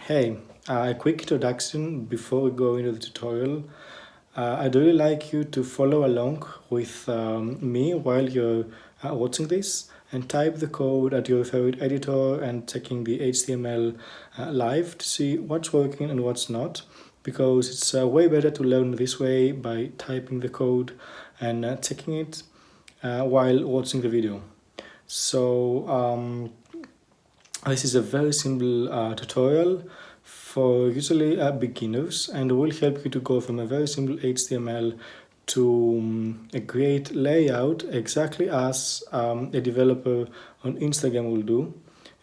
Hey, a quick introduction before we go into the tutorial. I'd really like you to follow along with me while you're watching this and type the code at your favorite editor and checking the HTML live to see what's working and what's not, because it's way better to learn this way by typing the code and checking it while watching the video. So this is a very simple tutorial for usually beginners, and will help you to go from a very simple HTML to a great layout exactly as a developer on Instagram will do,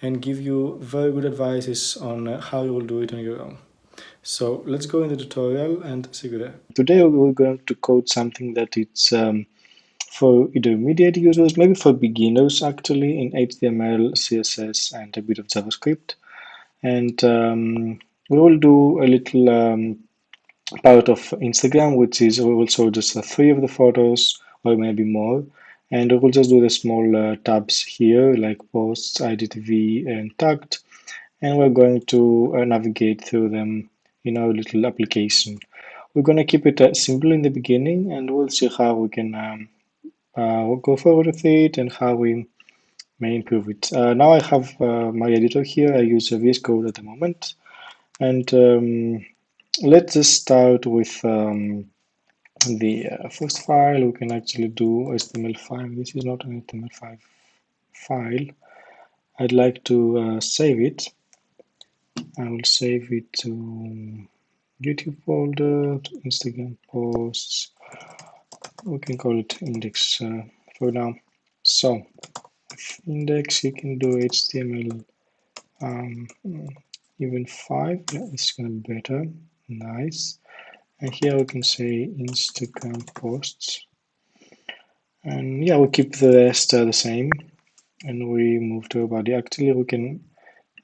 and give you very good advices on how you will do it on your own. So let's go in the tutorial and see you there. Today we're going to code something that it's for intermediate users, maybe for beginners actually, in HTML, CSS, and a bit of JavaScript. And we will do a little part of Instagram, which is we will show just three of the photos or maybe more. And we will just do the small tabs here like posts, IGTV, and tagged. And we're going to navigate through them in our little application. We're going to keep it simple in the beginning, and we'll see how we can we'll go forward with it and how we may improve it. Now I have my editor here. I use VS Code at the moment. And let's just start with the first file. We can actually do HTML5. This is not an HTML5 file. I'd like to save it. I will save it to YouTube folder, to Instagram posts. We can call it index for now. So index, you can do HTML even 5. Yeah, it's gonna be better. Nice. And here we can say Instagram posts. And yeah, we keep the rest the same. And we move to our body. Actually, we can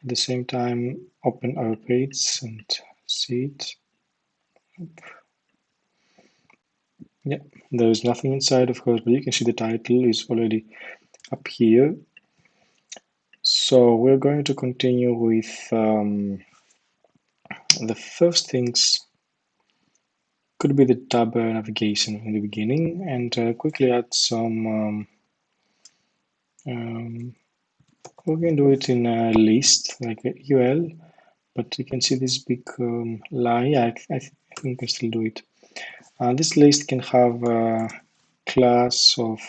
at the same time open our page and see it. Yeah, there is nothing inside, of course, but you can see the title is already up here. So we're going to continue with the first things could be the tab navigation in the beginning, and quickly add some we can do it in a list like a UL, but you can see this big line. Yeah, I think I can still do it. This list can have a class of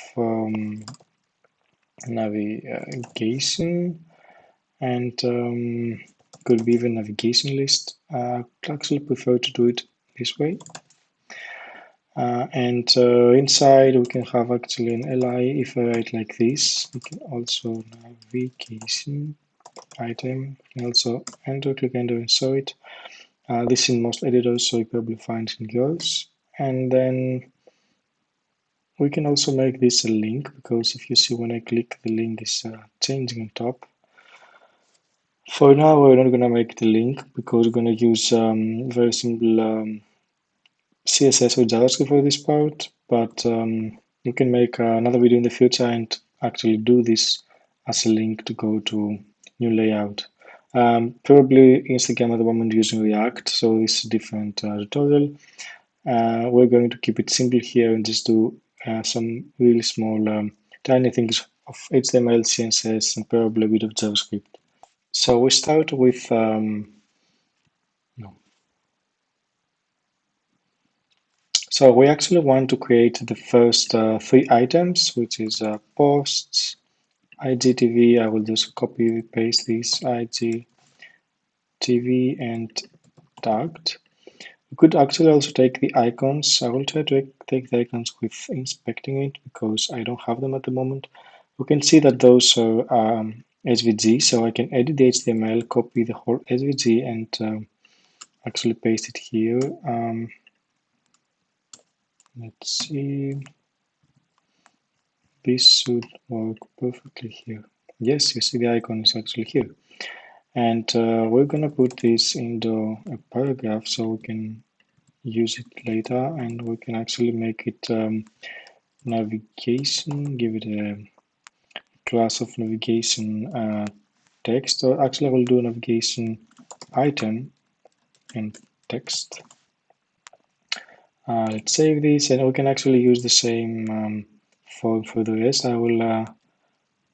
navigation, and could be even navigation list. I actually prefer to do it this way. And inside we can have actually an li. If I write like this, we can also navigation item. You can also enter, click enter and show it. This in most editors, so you probably find it in yours. And then we can also make this a link, because if you see when I click, the link is changing on top. For now, we're not going to make the link because we're going to use very simple CSS or JavaScript for this part, but you can make another video in the future and actually do this as a link to go to new layout. Probably Instagram at the moment using React, so it's a different tutorial. We're going to keep it simple here and just do some really small tiny things of HTML, CSS, and probably a bit of JavaScript. So we start with so we actually want to create the first three items, which is posts, IGTV. I will just copy paste this IGTV and tagged. We could actually also take the icons. I will try to take the icons with inspecting it because I don't have them at the moment. We can see that those are SVG, so I can edit the HTML, copy the whole SVG, and actually paste it here. Let's see. This should work perfectly here. Yes, you see the icon is actually here. And we're gonna put this into a paragraph so we can use it later, and we can actually make it navigation, give it a class of navigation text, or actually I will do navigation item and text. Let's save this, and we can actually use the same form for the rest. I will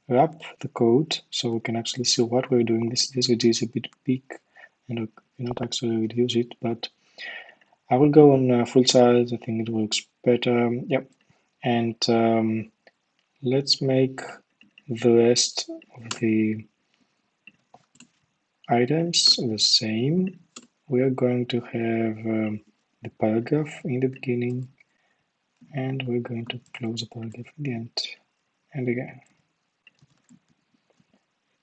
wrap the code so we can actually see what we're doing. This is a bit big and we cannot actually reduce it, but I will go on full size. I think it works better. Yep. And let's make the rest of the items the same. We are going to have the paragraph in the beginning, and we're going to close the paragraph at the end. And again,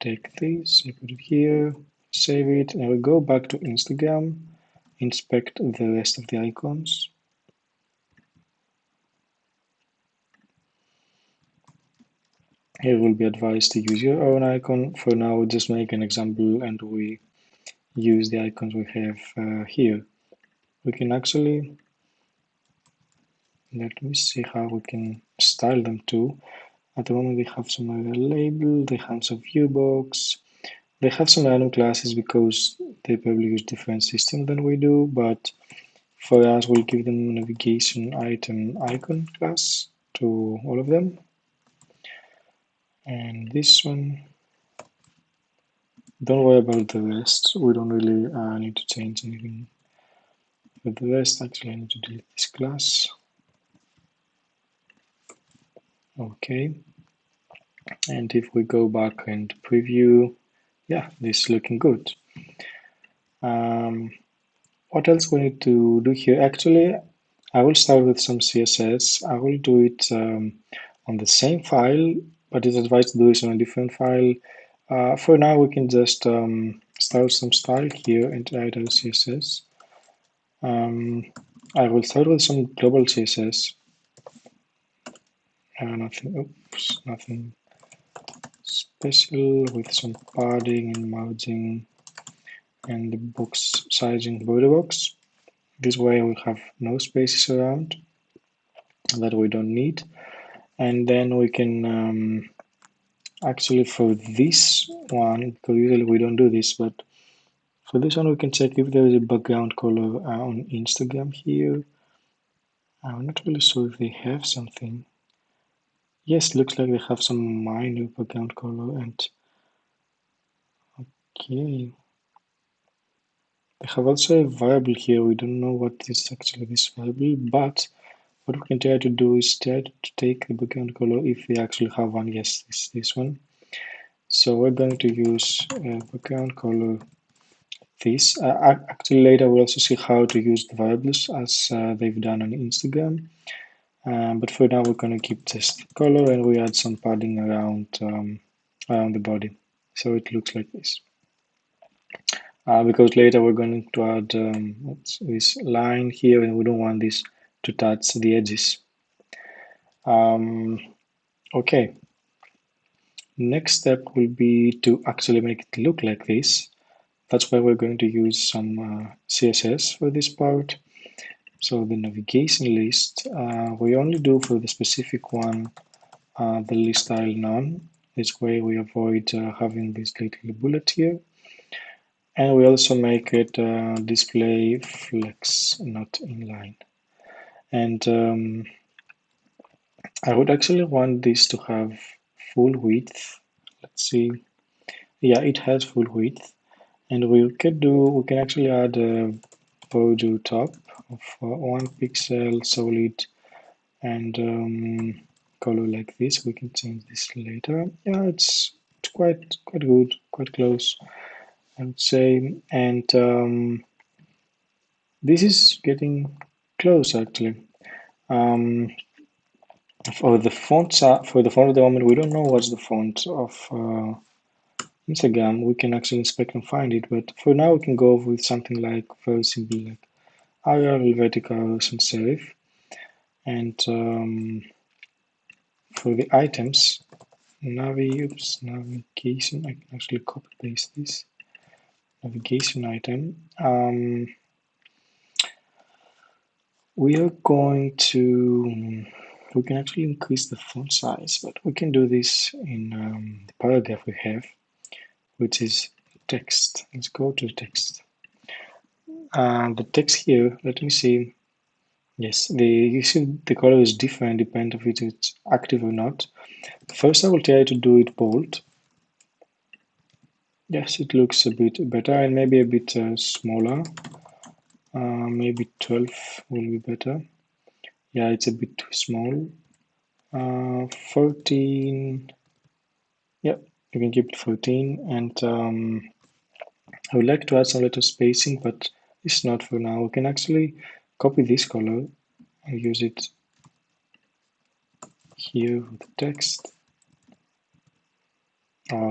take this, I put it here, save it, and we go back to Instagram, inspect the rest of the icons. Here will be advised to use your own icon. For now, we'll just make an example and we use the icons we have here. We can actually, let me see how we can style them too. At the moment, they have some label, they have some view box, they have some random classes because they probably use different system than we do, but for us, we'll give them navigation item icon class to all of them. And this one, don't worry about the rest. We don't really need to change anything. For the rest, actually, I need to delete this class. Okay. And if we go back and preview, yeah, this is looking good. What else we need to do here? Actually, I will start with some CSS. I will do it on the same file, but it's advised to do this on a different file. For now, we can just start some style here and add our CSS. I will start with some global CSS. Nothing special, with some padding and margin and the box sizing border box. This way we have no spaces around that we don't need. And then we can actually, for this one, because usually we don't do this, but for this one we can check if there is a background color on Instagram here. I'm not really sure if they have something. Yes, looks like they have some minor background color, and okay. They have also a variable here. We don't know what is actually this variable, but what we can try to do is try to take the background color if we actually have one. Yes, this one. So we're going to use background color this. Actually, later we'll also see how to use the variables as they've done on Instagram. But for now, we're going to keep just color, and we add some padding around the body, so it looks like this. Because later we're going to add this line here, and we don't want this to touch the edges. Okay. Next step will be to actually make it look like this. That's why we're going to use some CSS for this part. So the navigation list, we only do for the specific one the list style none. This way we avoid having this little bullet here. And we also make it display flex, not inline. And I would actually want this to have full width. Let's see. Yeah, it has full width. And we can actually add a border top of 1 pixel solid and color like this. We can change this later. Yeah, it's quite good, quite close, I would say. And this is getting close actually. For the font at the moment, we don't know what's the font of Instagram. We can actually inspect and find it, but for now we can go with something like very simple, like Arial, Helvetica, sans serif. And for the items, navigation, I can actually copy paste this navigation item. We are going to, we can actually increase the font size, but we can do this in the paragraph we have, which is text. Let's go to text. The text here, let me see. Yes, you see the color is different depending if it's active or not. First, I will try to do it bold. Yes, it looks a bit better and maybe a bit smaller. Maybe 12 will be better. Yeah, it's a bit too small. 14. Yeah, you can keep it 14. And I would like to add some little spacing, but it's not for now. We can actually copy this color and use it here with the text.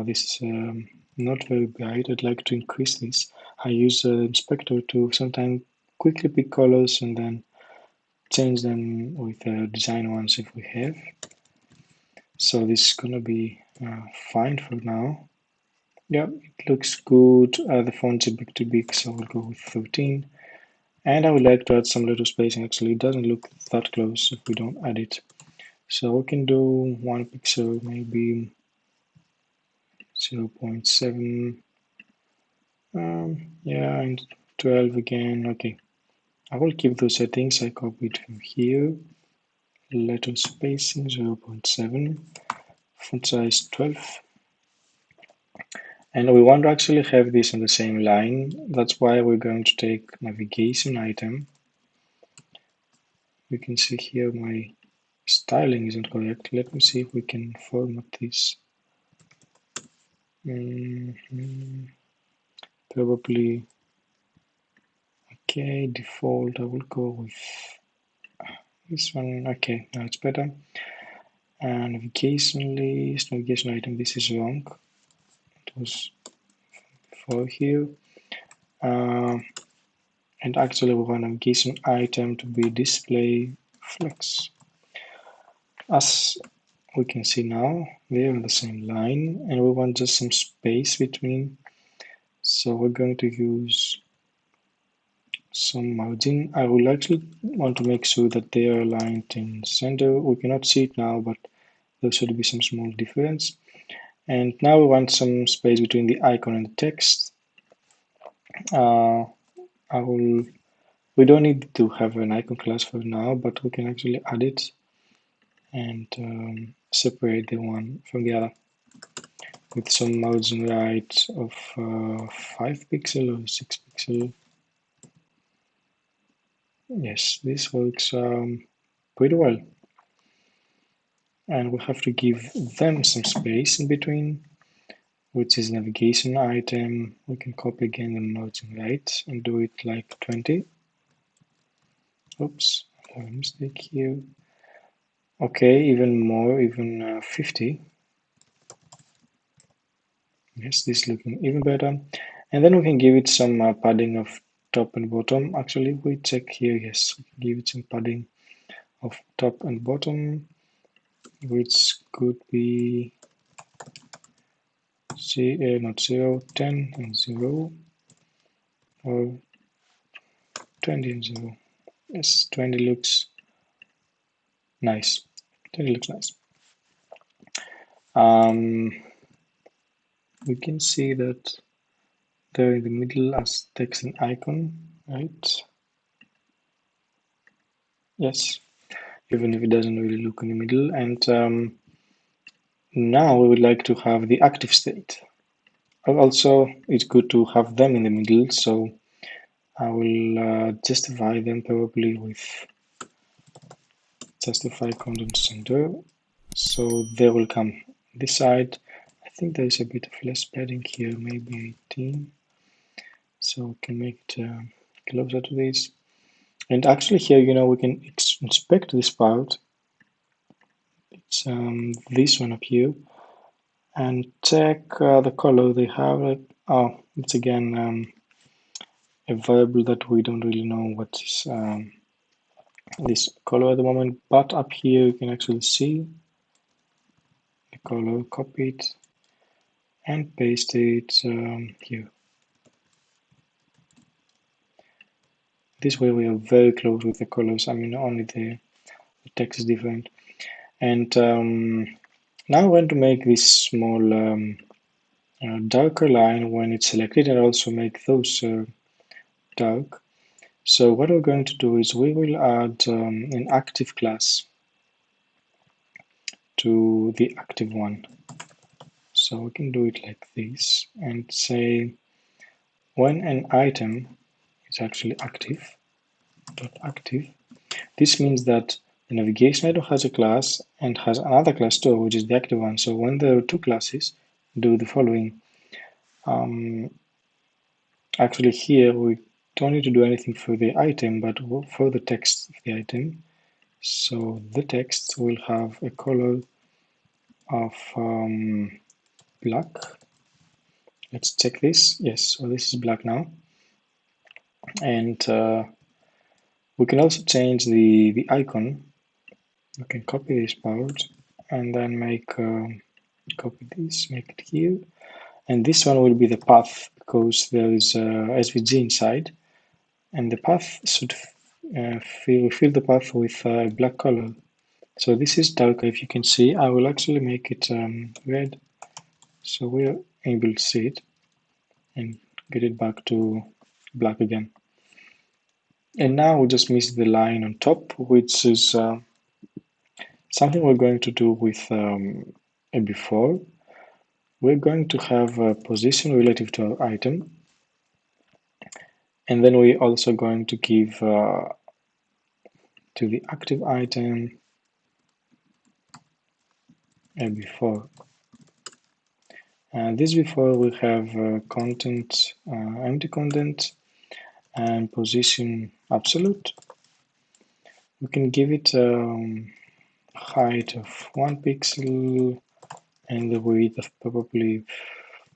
This is not very bright. I'd like to increase this. I use the inspector to sometimes quickly pick colors and then change them with design ones if we have. So this is gonna be fine for now. Yeah, it looks good. The font's a bit too big, so we'll go with 13. And I would like to add some little spacing. Actually, it doesn't look that close if we don't add it. So we can do 1 pixel, maybe 0.7. Yeah, and 12 again. Okay, I will keep those settings. I copied from here. Letter spacing 0.7. Font size 12. And we want to actually have this on the same line. That's why we're going to take navigation item. You can see here my styling isn't correct. Let me see if we can format this. Probably okay. Default. I will go with this one. Okay, now it's better. Navigation list, navigation item. This is wrong. It was before here. And actually we want navigation item to be display flex. As we can see now, they're on the same line and we want just some space between. So we're going to use some margin. I will actually want to make sure that they are aligned in center. We cannot see it now, but there should be some small difference. And now we want some space between the icon and the text. We don't need to have an icon class for now, but we can actually add it and separate the one from the other with some margin right of 5 pixel or 6 pixel. Yes, this works pretty well. And we have to give them some space in between, which is navigation item. We can copy again the margin right and do it like 20. Oops, I have a mistake here. Okay, even more, even 50. Yes, this is looking even better. And then we can give it some padding of top and bottom. Actually, if we check here, yes, we can give it some padding of top and bottom, which could be not 0, 10 and 0, or 20 and 0. Yes, 20 looks nice. 20 looks nice. We can see that they're in the middle as text and icon, right? Yes, even if it doesn't really look in the middle. And now we would like to have the active state. Also, it's good to have them in the middle, so I will justify them probably with justify content center. So they will come this side. I think there's a bit of less padding here, maybe 18. So we can make it closer to this. And actually here, we can inspect this part. It's this one up here. And check the color they have. It's again a variable that we don't really know what is this color at the moment, but up here you can actually see the color, copy it and paste it here. This way we are very close with the colors. I mean, only the text is different. And now I want to make this small darker line when it's selected, and also make those dark. So what we're going to do is we will add an active class to the active one. So we can do it like this and say when an item is actually active, dot active, this means that the navigation item has a class and has another class too, which is the active one. So when there are two classes, do the following. Actually here we don't need to do anything for the item, but for the text of the item. So the text will have a color of black. Let's check this. Yes, so this is black now. And we can also change the icon. We can copy this part and then make copy this, make it here. And this one will be the path because there is SVG inside, and the path should fill the path with black color. So this is darker. If you can see, I will actually make it red, so we're able to see it and get it back to black again. And now we just miss the line on top, which is something we're going to do with a before. We're going to have a position relative to our item, and then we're also going to give to the active item a before. And this before we have content, empty content, and position absolute. We can give it height of 1 pixel and the width of probably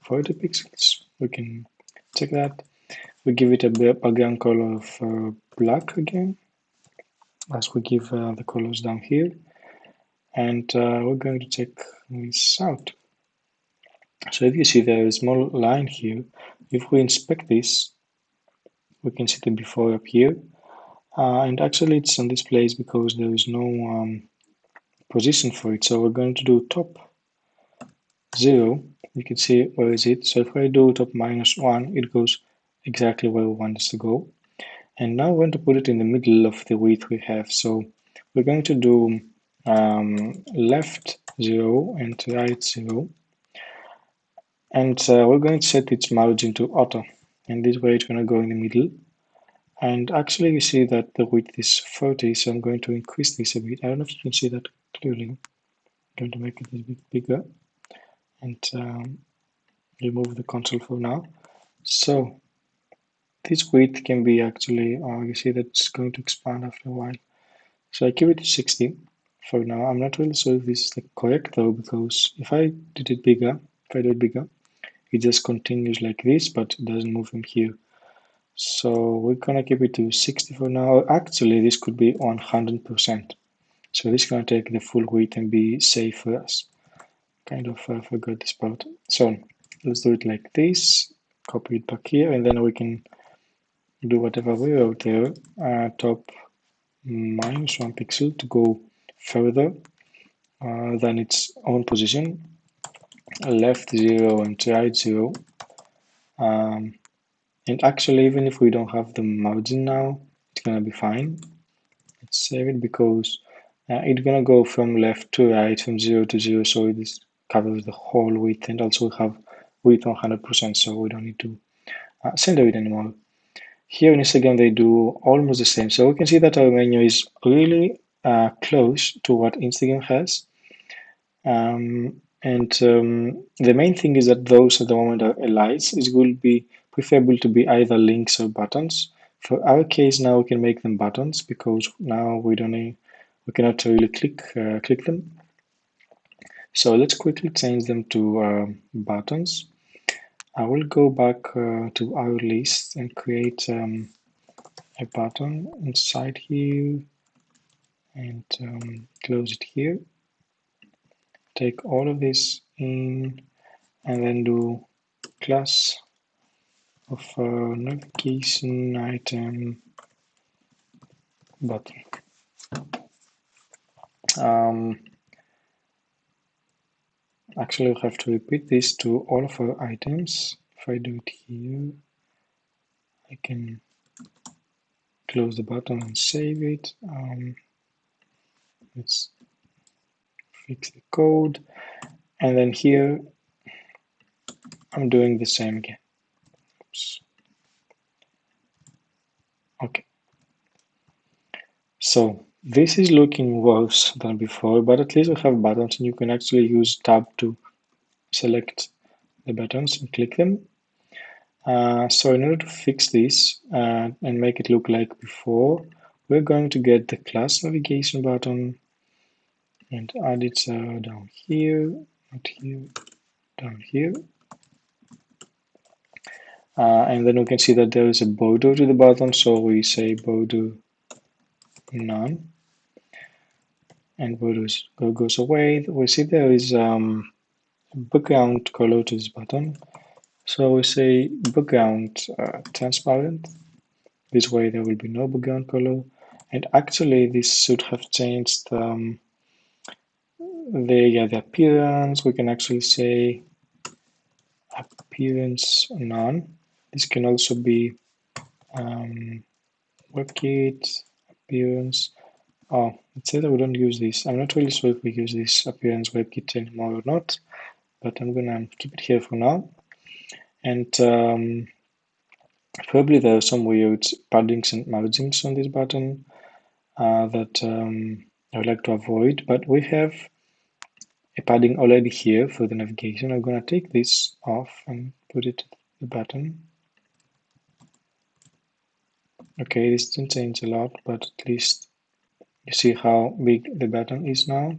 40 pixels. We can check that. We give it a background color of black again, as we give the colors down here. And we're going to check this out. So if you see there is a small line here, if we inspect this, we can see the before up here. And actually it's on this place because there is no position for it. So we're going to do top 0. You can see where is it. So if I do top -1, it goes exactly where we want us to go. And now we're going to put it in the middle of the width we have. So we're going to do left 0 and right 0. And we're going to set its margin to auto. And this way it's going to go in the middle. And actually you see that the width is 40, so I'm going to increase this a bit. I don't know if you can see that clearly. I'm going to make it a bit bigger and remove the console for now. So this width can be actually, you see that it's going to expand after a while. So I keep it to 60 for now. I'm not really sure if this is the correct though, because if I did it bigger, if I do it bigger, it just continues like this, but it doesn't move from here. So we're gonna keep it to 60 for now. Actually, this could be 100%. So this is gonna take the full width and be safe for us. Kind of forgot this part. So let's do it like this. Copy it back here, and then we can do whatever we wrote there. Top -1 pixel to go further than its own position. Left 0 and right 0. And actually, even if we don't have the margin now, it's gonna be fine. Let's save it because it's gonna go from left to right, from 0 to 0, so this covers the whole width, and also we have width 100%, so we don't need to center it anymore. Here in Instagram they do almost the same, so we can see that our menu is really close to what Instagram has. The main thing is that those at the moment are elites. It will be preferable to be either links or buttons. For our case now we can make them buttons because now we cannot really click them. So let's quickly change them to buttons. I will go back to our list and create a button inside here and close it here. Take all of this in and then do class of navigation item button. Actually, we have to repeat this to all of our items. If I do it here, I can close the button and save it. Let's fix the code. And then here, I'm doing the same again. Oops. Okay. So this is looking worse than before, but at least we have buttons and you can actually use tab to select the buttons and click them. So in order to fix this and make it look like before, we're going to get the class navigation button and add it down here, not here, down here. And then we can see that there is a border to the button, so we say border none, and border goes away. We see there is background color to this button, so we say background transparent. This way there will be no background color, and actually this should have changed the appearance. We can actually say appearance none. This can also be WebKit appearance. Oh, it says that we don't use this. I'm not really sure if we use this appearance WebKit anymore or not, but I'm gonna keep it here for now. And probably there are some weird paddings and margins on this button that I would like to avoid, but we have a padding already here for the navigation. I'm gonna take this off and put it at the button. Okay, this didn't change a lot, but at least you see how big the button is now.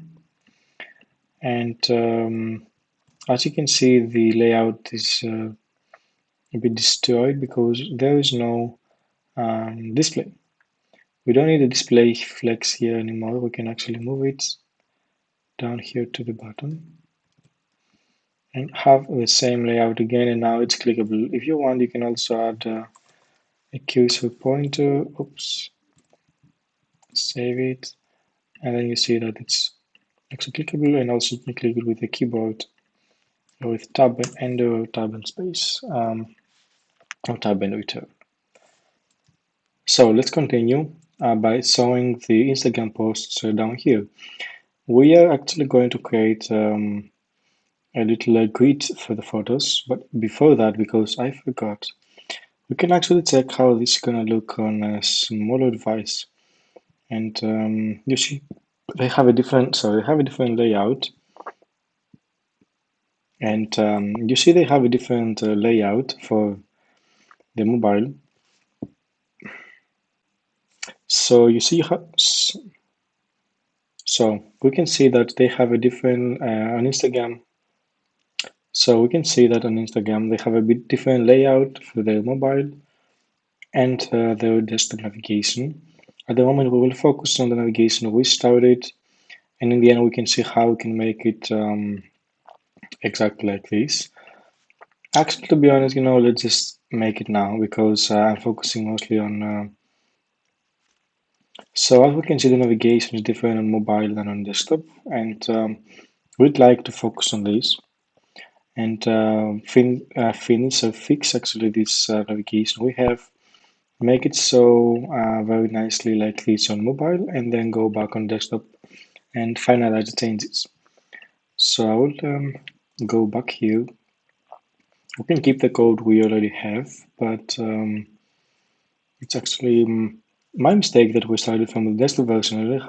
And as you can see, the layout is a bit destroyed because there is no display. We don't need a display flex here anymore. We can actually move it down here to the button and have the same layout again, and now it's clickable. If you want, you can also add a cursor pointer. Oops, save it, and then you see that it's actually clickable, and also you can click it with the keyboard with tab and enter or tab and space or tab and return. So let's continue by showing the Instagram posts down here. We are actually going to create a little grid for the photos, but before that, because I forgot, we can actually check how this is gonna look on a smaller device. And you see, they have a different layout, and you see they have a different layout for the mobile. So you see how, so we can see that they have a different on Instagram. So we can see that on Instagram they have a bit different layout for their mobile and their desktop navigation. At the moment, we will focus on the navigation we started, and in the end, we can see how we can make it exactly like this. Actually, to be honest, let's just make it now because I'm focusing mostly on. So as we can see, the navigation is different on mobile than on desktop, and we'd like to focus on this and finish or fix actually this navigation we have. Make it so very nicely like this on mobile, and then go back on desktop and finalize the changes. So I will go back here. We can keep the code we already have, but it's actually my mistake that we started from the desktop version.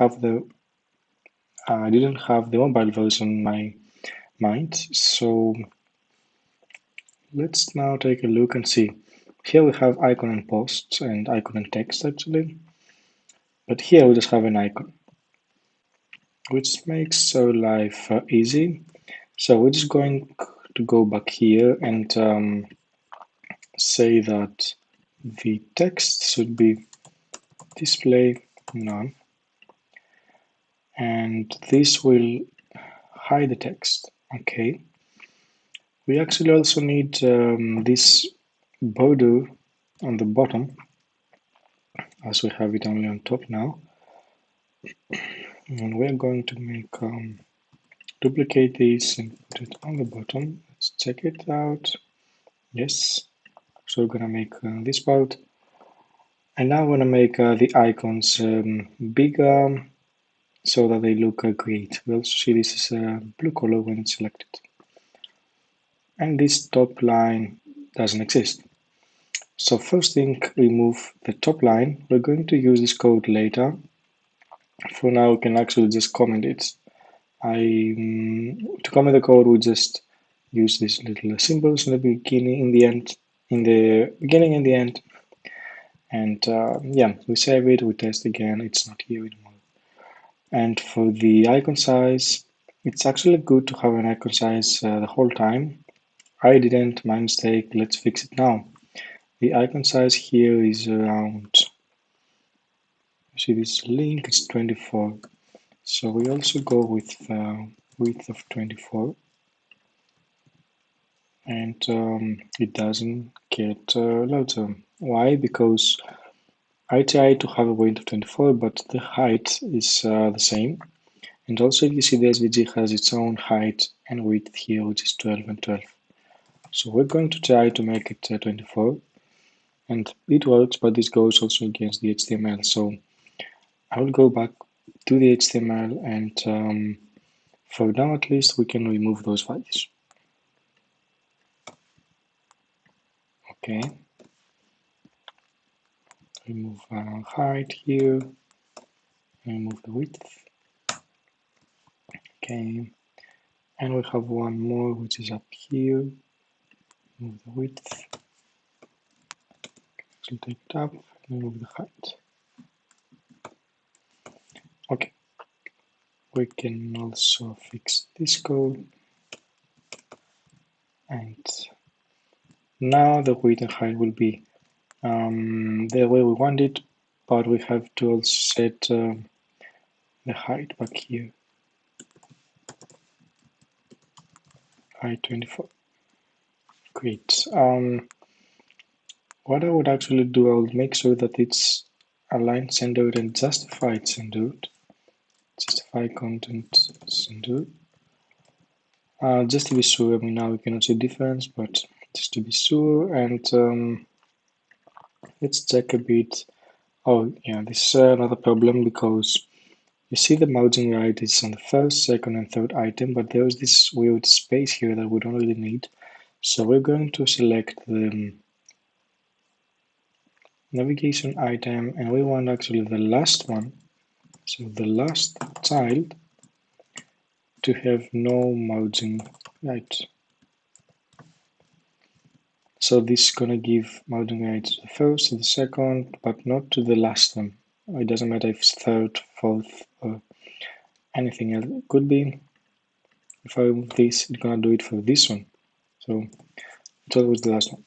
I didn't have the mobile version in my mind. So let's now take a look and see. Here we have icon and posts and icon and text actually, but here we just have an icon, which makes our life easy. So we're just going to go back here and say that the text should be display none, and this will hide the text. Okay. We actually also need this border on the bottom, as we have it only on top now, and we're going to make duplicate this and put it on the bottom. Let's check it out. Yes. So we're gonna make this part. And now I want to make the icons bigger so that they look great. We also see this is a blue color when it's selected. And this top line doesn't exist. So first thing, remove the top line. We're going to use this code later. For now, we can actually just comment it. To comment the code, we just use these little symbols in the beginning, in the beginning and the end. And yeah, we save it, we test again, it's not here anymore. And for the icon size, it's actually good to have an icon size the whole time. I didn't, my mistake, let's fix it now. The icon size here is around, see this link is 24. So we also go with width of 24. And it doesn't get larger. Why? Because I try to have a width of 24, but the height is the same. And also, if you see the SVG has its own height and width here, which is 12 and 12. So we're going to try to make it 24. And it works, but this goes also against the HTML. So I will go back to the HTML, and for now at least, we can remove those values. Okay. Remove height here, remove the width. Okay, and we have one more which is up here. Remove the width. So take it up and remove the height. Okay, we can also fix this code. And now the width and height will be the way we want it, but we have to also set the height back here. Height 24. Great. What I would actually do, I would make sure that it's aligned centered and justified centered. Justify content centered. Just to be sure, I mean, now we cannot see difference, but just to be sure, and let's check a bit. Oh, yeah, this is another problem because you see the margin right is on the first, second, and third item, but there's this weird space here that we don't really need. So we're going to select the navigation item, and we want actually the last one, so the last child, to have no margin right. So this is gonna give margin right to the first, to the second, but not to the last one. It doesn't matter if it's third, fourth, or anything else. It could be, if I remove this, it's gonna do it for this one. So it's always the last one.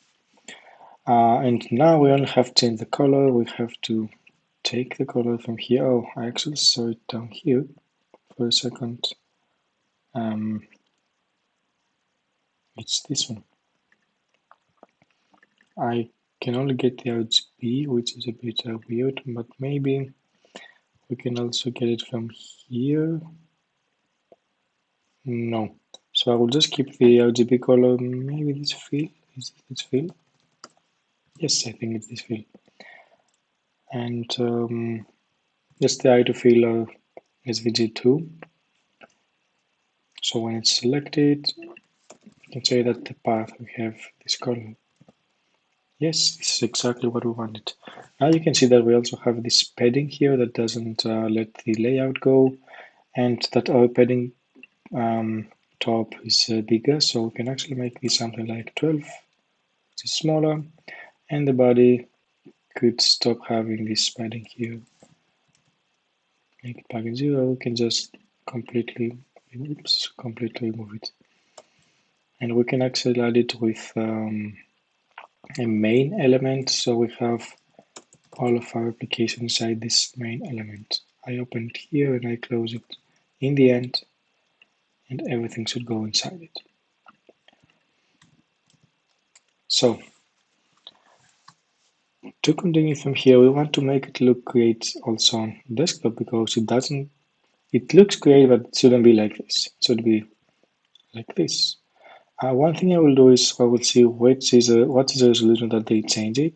And now we only have to change the color. We have to take the color from here. Oh, I actually saw it down here for a second. It's this one. I can only get the RGB, which is a bit weird, but maybe we can also get it from here. No. So I will just keep the RGB color. Maybe this fill. Is it this fill? Yes, I think it's this fill. And just the eye to fill SVG2. So when it's selected, you can say that the path we have this color. Yes, this is exactly what we wanted. Now you can see that we also have this padding here that doesn't let the layout go, and that our padding top is bigger, so we can actually make this something like 12, which is smaller, and the body could stop having this padding here. Make it back in 0, we can just completely remove it. And we can actually add it with a main element, so we have all of our application inside this main element. I open it here and I close it in the end, and everything should go inside it. So to continue from here, we want to make it look great also on desktop because it doesn't It looks great, but it shouldn't be like this. It should be like this. One thing I will do is I will see what is the resolution that they change it.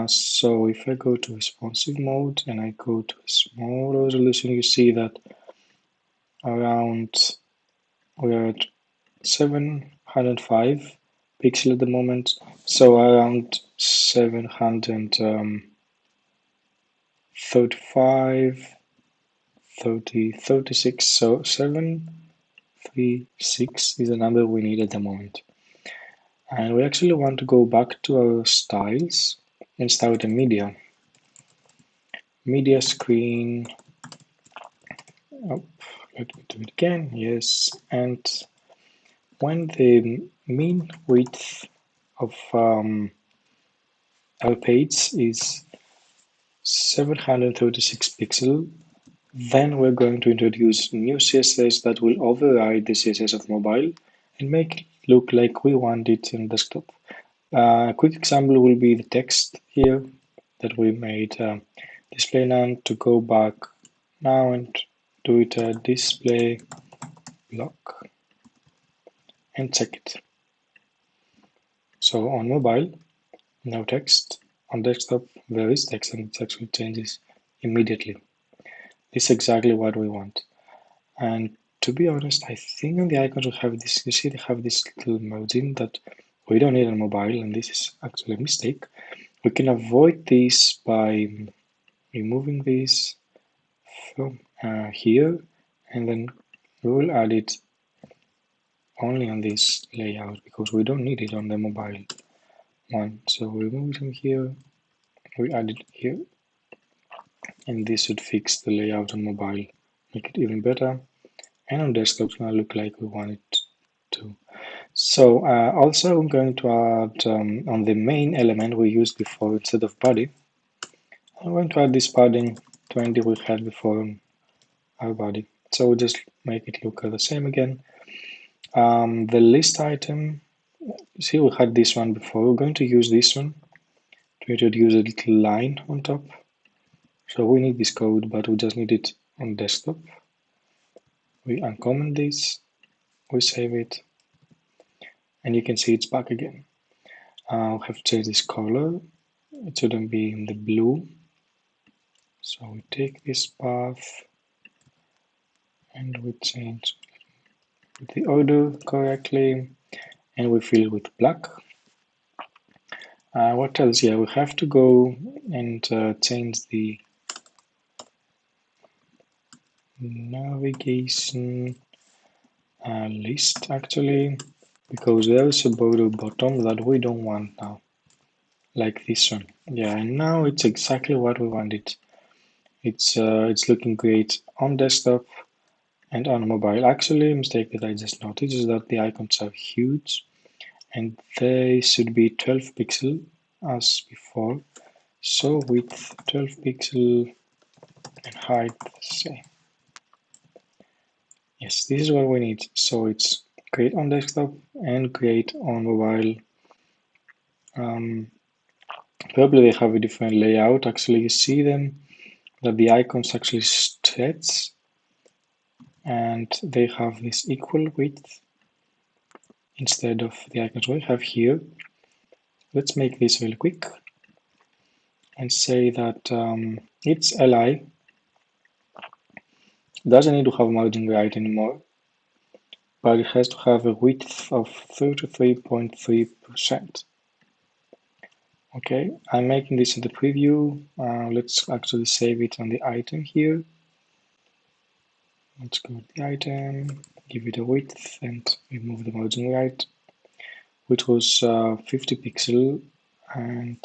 So if I go to responsive mode and I go to small resolution, you see that around we are at 705 pixel at the moment, so around 735, 30, 36, so 736 is the number we need at the moment. And we actually want to go back to our styles and start a media screen. Oh, let me do it again. Yes, and when the mean width of our page is 736 pixel, then we're going to introduce new CSS that will override the CSS of mobile and make it look like we want it in desktop. A quick example will be the text here that we made display none. To go back now and do it a display block and check it. So on mobile, no text. On desktop, there is text and it actually changes immediately. This is exactly what we want. And to be honest, I think on the icons we have this, you see they have this little margin that we don't need on mobile, and this is actually a mistake. We can avoid this by removing this from here, and then we will add it only on this layout because we don't need it on the mobile one. So we remove it from here, we add it here, and this should fix the layout on mobile, make it even better. And on desktop, it's gonna look like we want it to. So also I'm going to add on the main element we used before instead of body, I'm going to add this padding 20 we had before on our body. So we'll just make it look the same again. The list item, see we had this one before, we're going to use this one to introduce a little line on top. So we need this code, but we just need it on desktop. We uncomment this, we save it, and you can see it's back again. I'll have to change this color. It shouldn't be in the blue. So we take this path and we change the order correctly and we fill it with black. What else? Yeah, we have to go and change the navigation list actually, because there is a border bottom that we don't want now, like this one. Yeah, and now it's exactly what we wanted. It's looking great on desktop and on mobile. Actually, a mistake that I just noticed is that the icons are huge and they should be 12 pixel as before. So width 12 pixel and height same. Yes, this is what we need. So it's great on desktop and great on mobile. Probably they have a different layout. Actually, you see them that the icons actually stretch and they have this equal width instead of the icons we have here. Let's make this really quick and say that its li doesn't need to have margin right anymore, but it has to have a width of 33.3%. Okay, I'm making this in the preview. Let's actually save it on the item here. Let's go to the item, give it a width and remove the margin right, which was 50 pixel, and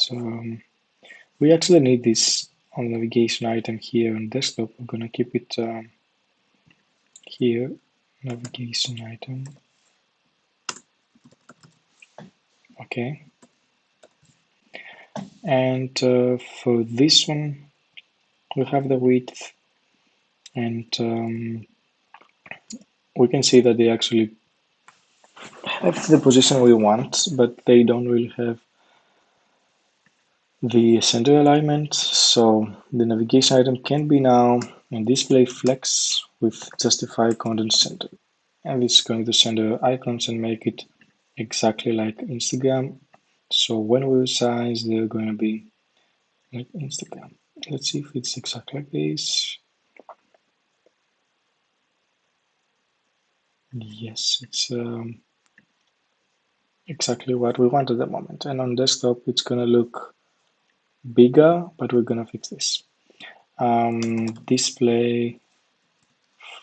we actually need this on the navigation item here on desktop. We're gonna keep it here, navigation item. Okay, and for this one we have the width, and we can see that they actually have the position we want, but they don't really have the center alignment. So the navigation item can be now and display flex with justify content center. And it's going to center icons and make it exactly like Instagram. So when we resize, they're going to be like Instagram. Let's see if it's exactly like this. Yes, it's exactly what we want at the moment. And on desktop, it's going to look bigger, but we're going to fix this. Display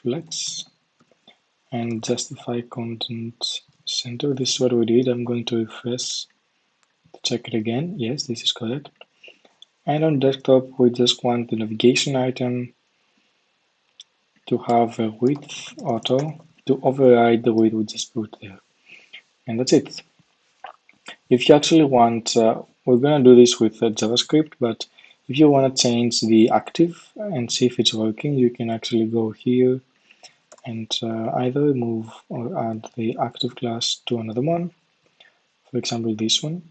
flex and justify content center. This is what we did. I'm going to refresh to check it again. Yes, this is correct. And on desktop, we just want the navigation item to have a width auto to override the width we just put there. And that's it. If you actually want, we're going to do this with JavaScript, but if you want to change the active and see if it's working, you can actually go here and either remove or add the active class to another one. For example, this one.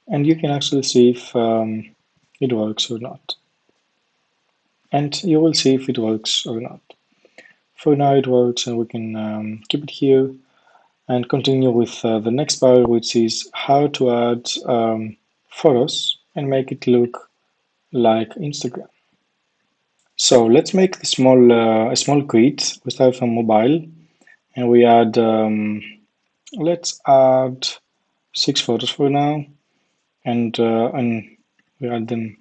And you can actually see if it works or not. And you will see if it works or not. For now it works, and we can keep it here and continue with the next part, which is how to add photos and make it look like Instagram. So let's make a small grid. We start from mobile, and we add let's add 6 photos for now, and we add them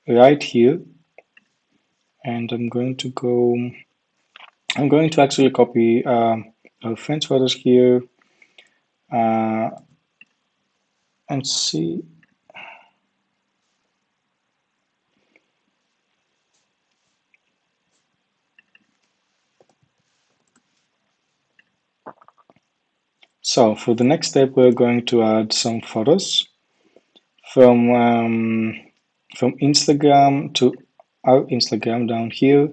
right here. And I'm going to actually copy our friend's photos here uh, and see. So for the next step, we're going to add some photos from Instagram to our Instagram down here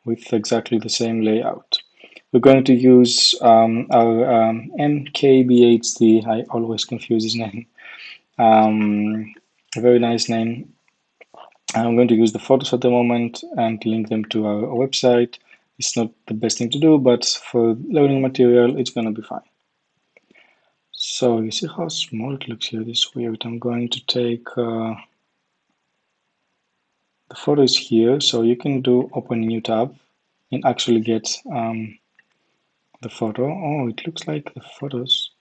with exactly the same layout. We're going to use our MKBHD. I always confuse his name. A very nice name. I'm going to use the photos at the moment and link them to our website. It's not the best thing to do, but for learning material, it's going to be fine. So you see how small it looks here? This is weird. I'm going to take the photos here, so you can do open a new tab and actually get the photo. Oh, it looks like the photos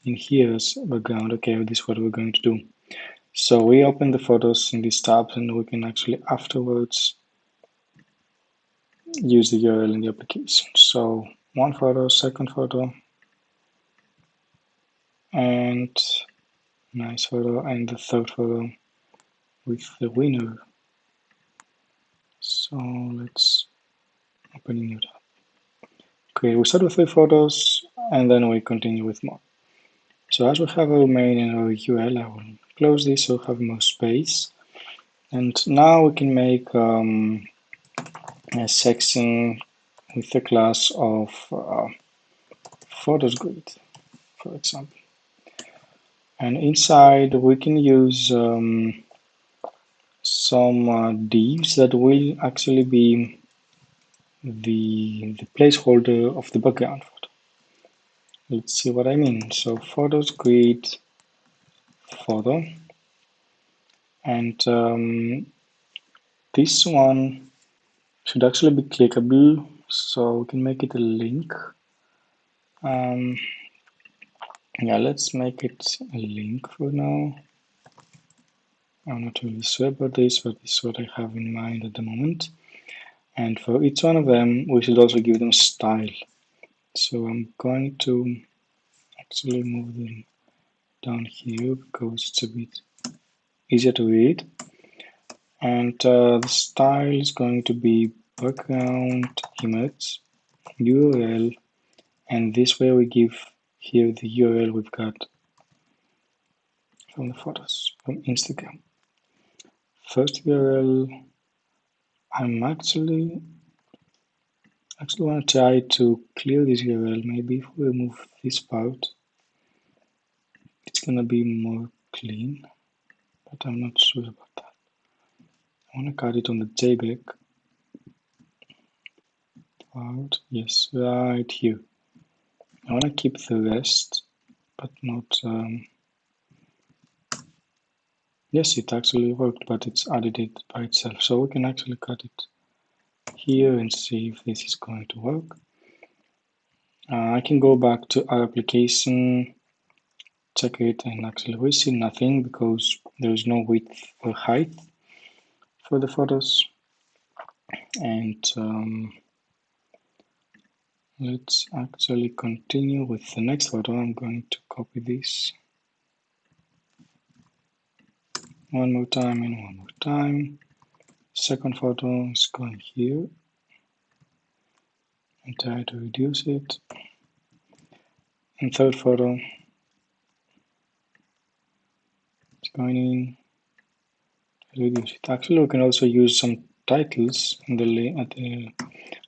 in here as background. Okay, this is what we're going to do. So we open the photos in these tabs, and we can actually afterwards use the URL in the application. So one photo, second photo, and nice photo, and the third photo with the winner. So let's open a new tab. Okay, we start with 3 photos, and then we continue with more. So as we have our main and our URL, I will close this so we have more space. And now we can make a section with the class of photos grid, for example. And inside we can use some divs that will actually be the placeholder of the background photo. Let's see what I mean. So photos grid photo, and this one should actually be clickable, so we can make it a link. Yeah, let's make it a link for now. I'm not really sure about this, but this is what I have in mind at the moment. And for each one of them, we should also give them style. So I'm going to actually move them down here because it's a bit easier to read. And the style is going to be background image URL, and this way we give here the URL we've got from the photos from Instagram. First URL, I'm actually want to try to clear this URL. Maybe if we remove this part, it's gonna be more clean. But but I'm not sure about that. I want to cut it on the JPEG. Out, yes, right here. I want to keep the rest, but not. Yes, it actually worked, but it's added it by itself. So we can actually cut it here and see if this is going to work. I can go back to our application, check it, and actually we see nothing because there is no width or height for the photos. And let's actually continue with the next photo. I'm going to copy this one more time and one more time. Second photo is going here and try to reduce it. And third photo is going in, reduce it. Actually, we can also use some titles in the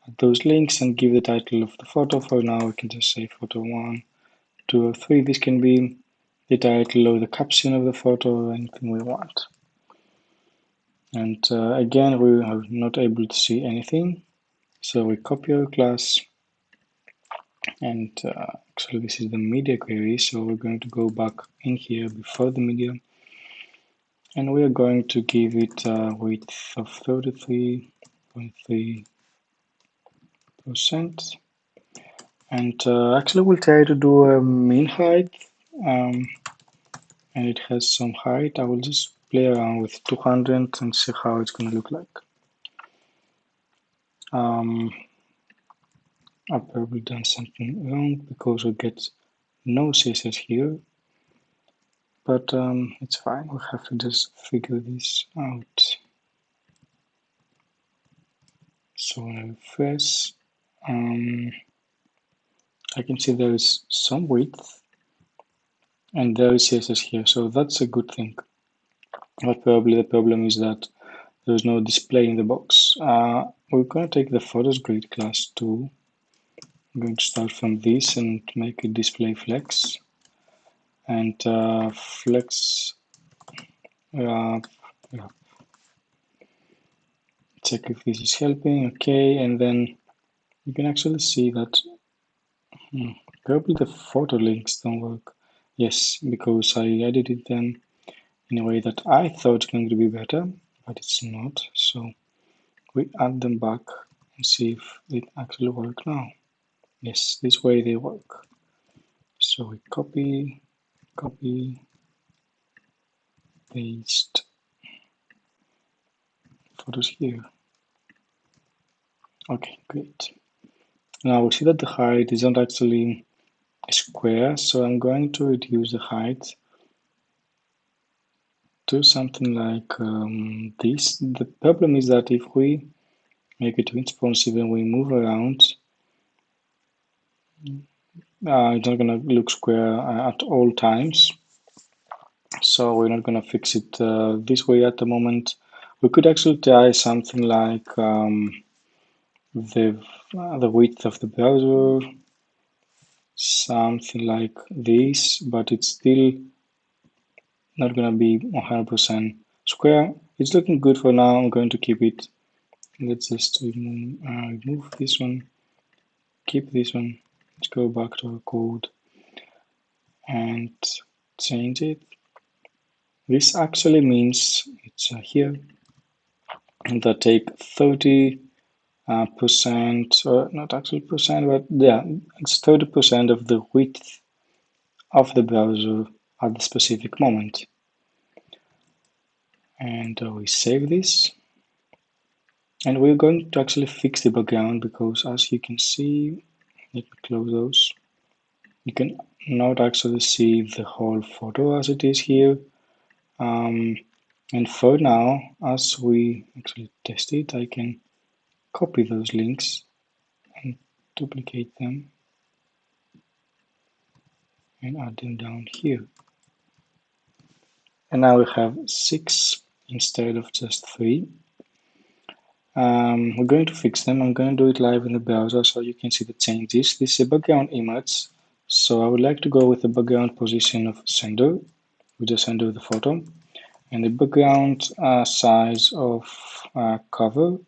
at those links and give the title of the photo. For now, we can just say photo 1, 2, or 3. This can be the title or the caption of the photo or anything we want. And again, we are not able to see anything. So we copy our class, and actually this is the media query, so we're going to go back in here before the media, and we are going to give it a width of 33.3%, and actually we'll try to do a min height, and it has some height. I will just play around with 200 and see how it's going to look like. I've probably done something wrong because we get no CSS here, but it's fine. We have to just figure this out. So when I refresh, I can see there is some width and there is CSS here, so that's a good thing. But probably the problem is that there is no display in the box. We're going to take the photos grid class too. I'm going to start from this and make it display flex, and flex. Check if this is helping. Okay, and then you can actually see that probably the photo links don't work. Yes, because I edited them in a way that I thought it's going to be better, but it's not. So we add them back and see if it actually works now. Yes, this way they work. So we copy, paste photos here. Okay, great. Now we see that the height isn't actually a square, so I'm going to reduce the height to something like this. The problem is that if we make it responsive and we move around, it's not going to look square at all times. So we're not going to fix it this way at the moment. We could actually try something like the width of the browser, something like this, but it's still not going to be 100% square. It's looking good for now. I'm going to keep it. Let's just remove this one, keep this one. Let's go back to our code and change it. This actually means it's here that take 30% or not actually percent, but yeah, it's 30% of the width of the browser at the specific moment. And we save this, and we're going to actually fix the background because, as you can see, let me close those. You can not actually see the whole photo as it is here. And for now, as we actually test it, I can copy those links and duplicate them and add them down here. And now we have 6 instead of just 3. We're going to fix them. I'm going to do it live in the browser so you can see the changes. This is a background image, so I would like to go with the background position of sender, with the sender of the photo. And the background size of cover,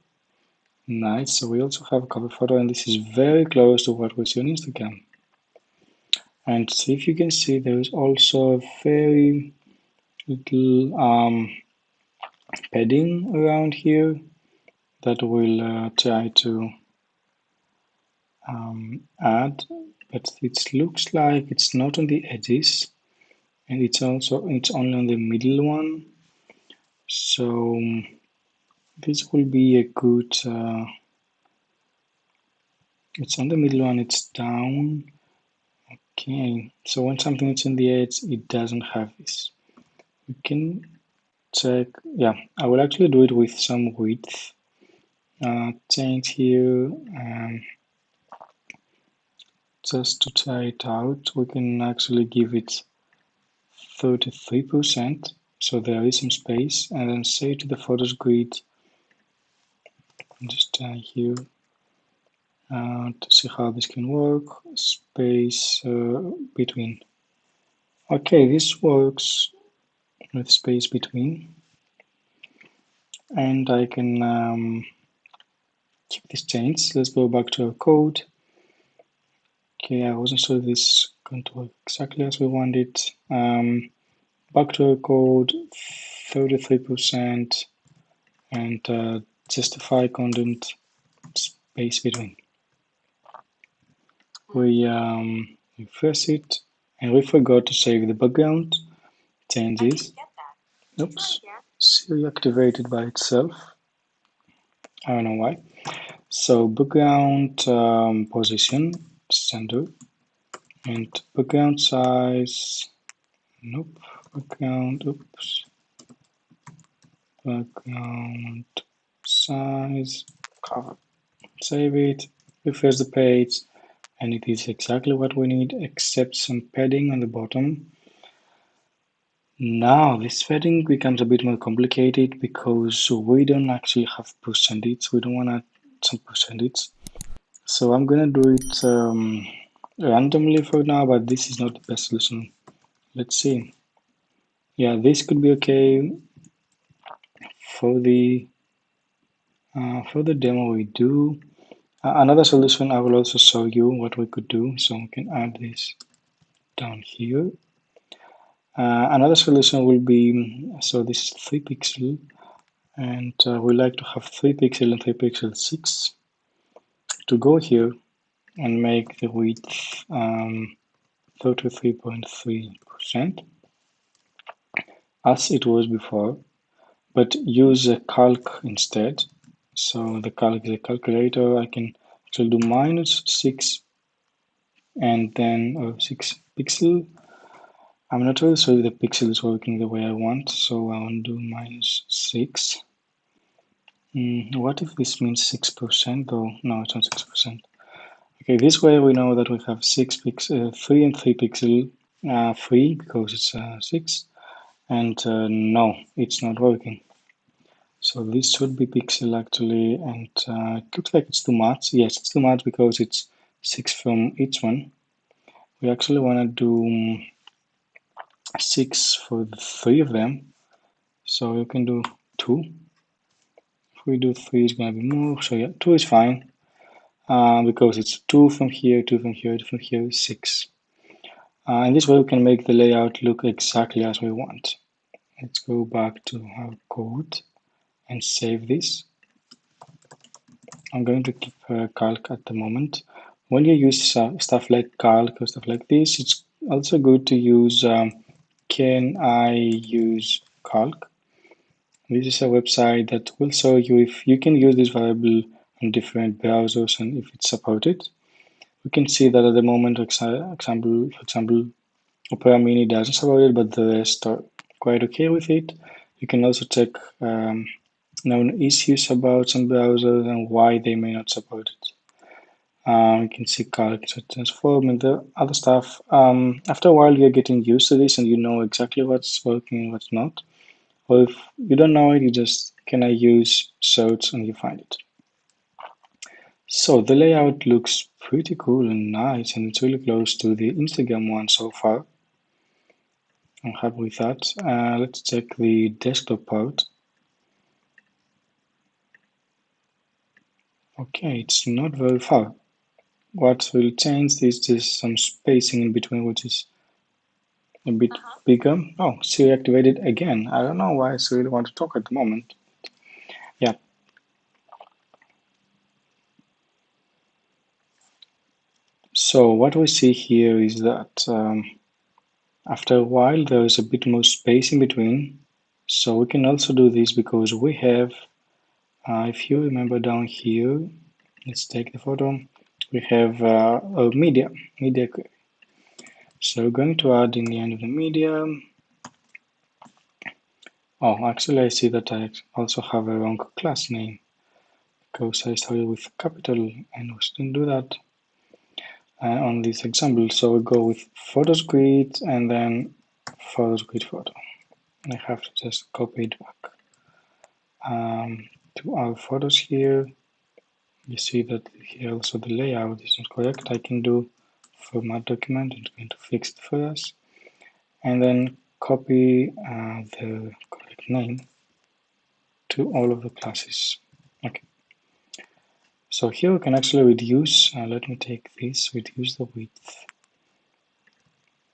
nice. So we also have a cover photo, and this is very close to what we see on Instagram. And so if you can see, there is also a very little padding around here that we'll try to add, but it looks like it's not on the edges, and it's only on the middle one. So this will be a good. It's on the middle one. It's down. Okay. So when something is on the edge, it doesn't have this. We can check. Yeah, I will actually do it with some width. Change here. Just to try it out, we can actually give it 33%, so there is some space, and then say to the photos grid, just here to see how this can work, space between. Okay, this works with space between, and I can keep this change. Let's go back to our code. Okay, I wasn't sure this is going to work exactly as we want it. Back to our code, 33%, and justify content space between. We refresh it, and we forgot to save the background changes. Oops, Siri activated by itself. I don't know why. So background position, center, and background size. Nope. Background size, cover. Save it, refresh the page, and it is exactly what we need, except some padding on the bottom. Now this padding becomes a bit more complicated because we don't actually have percentage. We don't want to add some percentage. So I'm gonna do it randomly for now, but this is not the best solution. Let's see. Yeah, this could be okay for the demo we do. Another solution, I will also show you what we could do. So we can add this down here. Another solution will be, so this is 3 pixel, and we like to have 3 pixel and 3 pixel 6 to go here and make the width 33.3% as it was before, but use a calc instead. So the calc is a calculator. I can actually do -6 and then 6 pixel. I'm not really sure if the pixel is working the way I want, so I want to do -6. What if this means 6% though? No, it's not 6%. Okay, this way we know that we have 6 pixel, 3 and 3 pixel, 3 because it's 6, and no, it's not working. So this should be pixel actually, and it looks like it's too much. Yes, it's too much because it's 6 from each one. We actually want to do 6 for the 3 of them, so you can do 2. If we do 3, it's going to be more, so yeah, 2 is fine. Because it's 2 from here, 2 from here, 2 from here, 6. And this way we can make the layout look exactly as we want. Let's go back to our code and save this. I'm going to keep calc at the moment. When you use stuff like calc or stuff like this, it's also good to use can I use calc? This is a website that will show you if you can use this variable in different browsers and if it's supported. We can see that at the moment, for example, Opera Mini doesn't support it, but the rest are quite okay with it. You can also check known issues about some browsers and why they may not support it. You can see calc, transform, and the other stuff. After a while, you're getting used to this and you know exactly what's working and what's not. Or if you don't know it, you just can I use search and you find it. So the layout looks pretty cool and nice, and it's really close to the Instagram one so far. I'm happy with that. Let's check the desktop part. Okay, it's not very far. What will change is just some spacing in between, which is a bit bigger. Oh, Siri activated again. I don't know why Siri don't want to talk at the moment. Yeah. So what we see here is that after a while there is a bit more space in between. So we can also do this because we have, if you remember down here, let's take the photo. We have a media query. So we're going to add in the end of the media. Oh, actually I see that I also have a wrong class name because I started with capital and we shouldn't do that on this example. So we go with photos grid and then photos grid photo. I have to just copy it back to our photos here. You see that here also the layout is not correct. I can do format document. It's going to fix it for us. And then copy the correct name to all of the classes. Okay. So here we can actually reduce. Let me take this, reduce the width.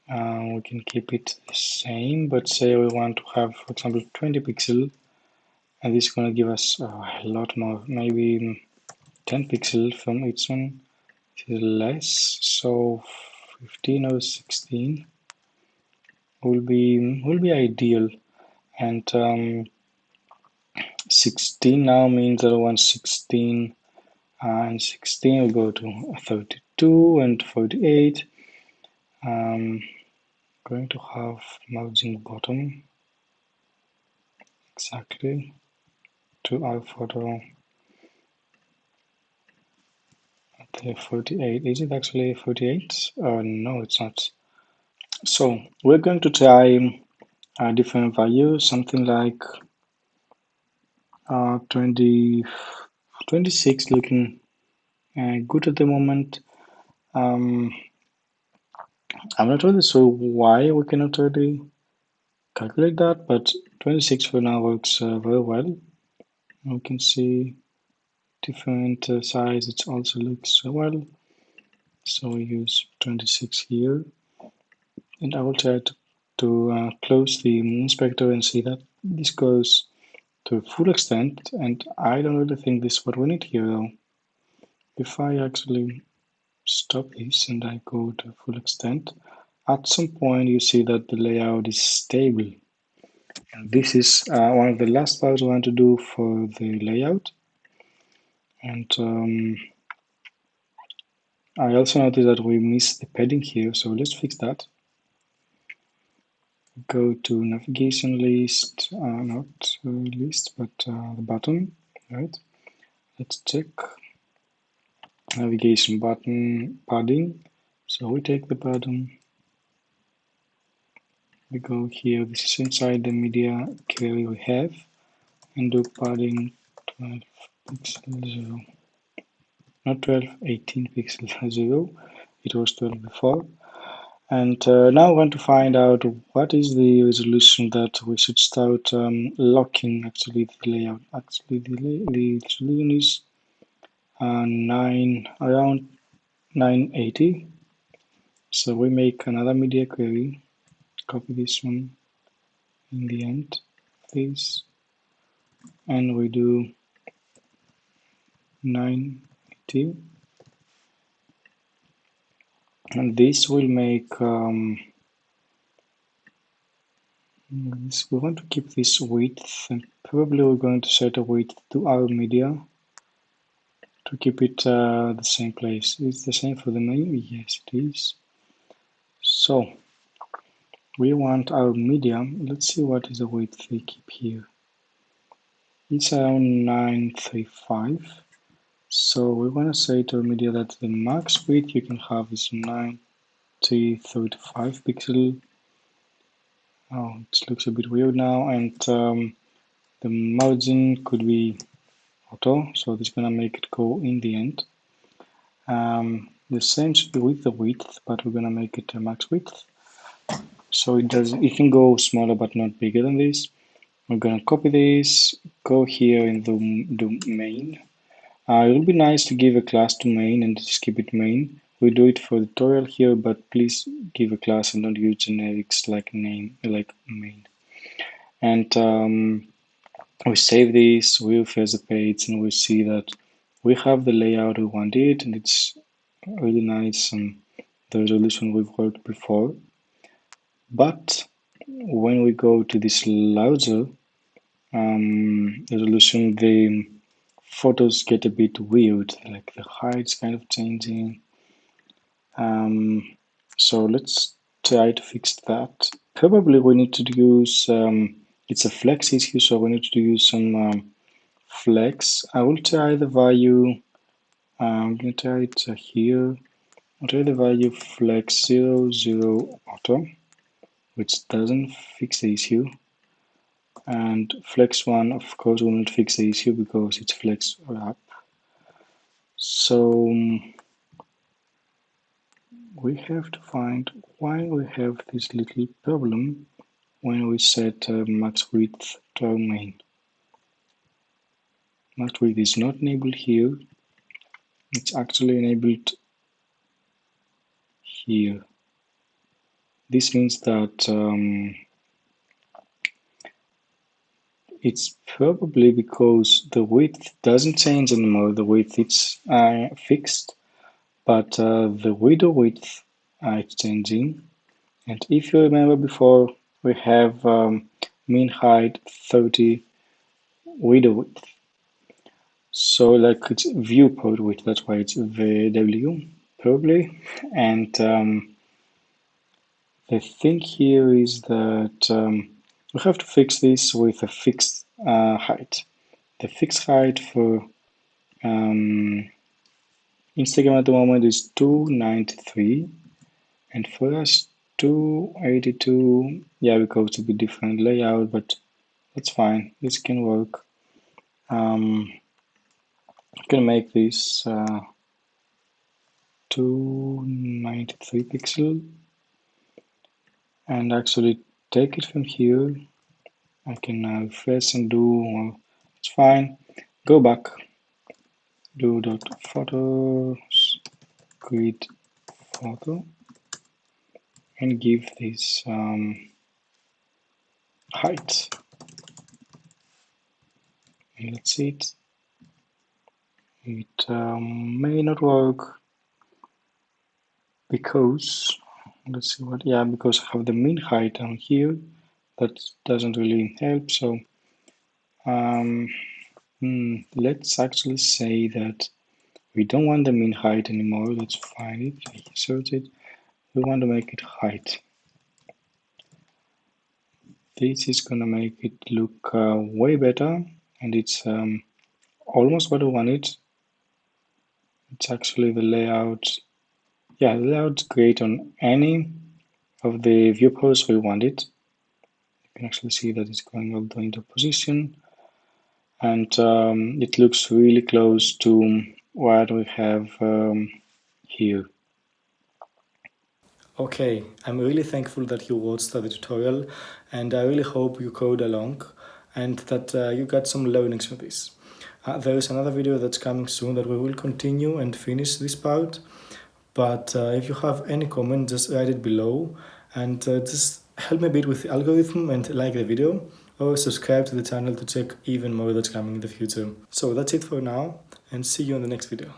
We can keep it the same, but say we want to have, for example, 20 pixel, and this is going to give us a lot more, maybe 10 pixel from each one. This is less, so 15 or 16 will be ideal, and 16 now means that I want 16 and 16 will go to 32 and 48. Going to have margin bottom exactly to our photo at the 48. Is it actually 48? No, it's not. So we're going to try a different value, something like 26 looking good at the moment. I'm not really sure why we cannot really calculate that, but 26 for now works very well. We can see different size, it also looks well. So we use 26 here, and I will try to close the inspector and see that this goes to full extent, and I don't really think this is what we need here though. If I actually stop this and I go to full extent, at some point you see that the layout is stable. And this is one of the last parts we want to do for the layout. And I also noticed that we missed the padding here, so let's fix that. Go to navigation list, not list, but the button, right? Let's check navigation button padding. So we take the button, we go here, this is inside the media query we have, and do padding 12 pixel 0. Not 12, 18 pixel 0. It was 12 before. And now I want to find out what is the resolution that we should start locking actually the layout. Actually, the resolution is around 980. So we make another media query, copy this one in the end, this, and we do 980. And this will make we want to keep this width, and probably we're going to set a width to our media to keep it the same place. It's the same for the menu? Yes, it is. So we want our media. Let's see what is the width we keep here. It's around 935. So we want to say to our media that the max width you can have is 935 pixel. Oh, it looks a bit weird now, and the margin could be auto, so this is gonna make it go in the end. The same should be with the width, but we're gonna make it a max width. So it can go smaller but not bigger than this. I'm gonna copy this, go here in the main. It would be nice to give a class to main and just keep it main. We do it for the tutorial here, but please give a class and don't use generics like name, like main. And we save this, we refresh the page, and we see that we have the layout we wanted, and it's really nice and the resolution we've worked before. But when we go to this larger resolution, the photos get a bit weird, like the height's kind of changing. So let's try to fix that. Probably we need to use, it's a flex issue, so we need to use some flex. I will try the value, I'm going to try it here. I'll try the value flex 00 auto, which doesn't fix the issue. And flex 1, of course, will not fix the issue because it's flex wrap. So we have to find why we have this little problem when we set max width to our main. Max width is not enabled here, it's actually enabled here. This means that it's probably because the width doesn't change anymore, the width is fixed, but the window width is changing. And if you remember before, we have min height 30 window width. So like it's viewport width, that's why it's VW probably. And the thing here is that we have to fix this with a fixed height. The fixed height for Instagram at the moment is 293, and for us 282, yeah, because it's a bit different layout, but that's fine, this can work. I can make this 293 pixel and actually take it from here. I can now refresh and do, well, it's fine. Go back, do dot photos, grid photo, and give this height. And let's see it. It may not work because, let's see what, yeah, because I have the min height down here. That doesn't really help. So let's actually say that we don't want the min height anymore. Let's find it, insert it. We want to make it height. This is gonna make it look way better, and it's almost what I wanted. It's actually the layout. Yeah, the layout's great on any of the viewports we want it. You can actually see that it's going all the way into position, and it looks really close to what we have here. Okay, I'm really thankful that you watched the tutorial, and I really hope you code along and that you got some learnings from this. There is another video that's coming soon that we will continue and finish this part, but if you have any comment, just write it below, and just help me a bit with the algorithm and like the video, or subscribe to the channel to check even more that's coming in the future. So that's it for now, and see you in the next video.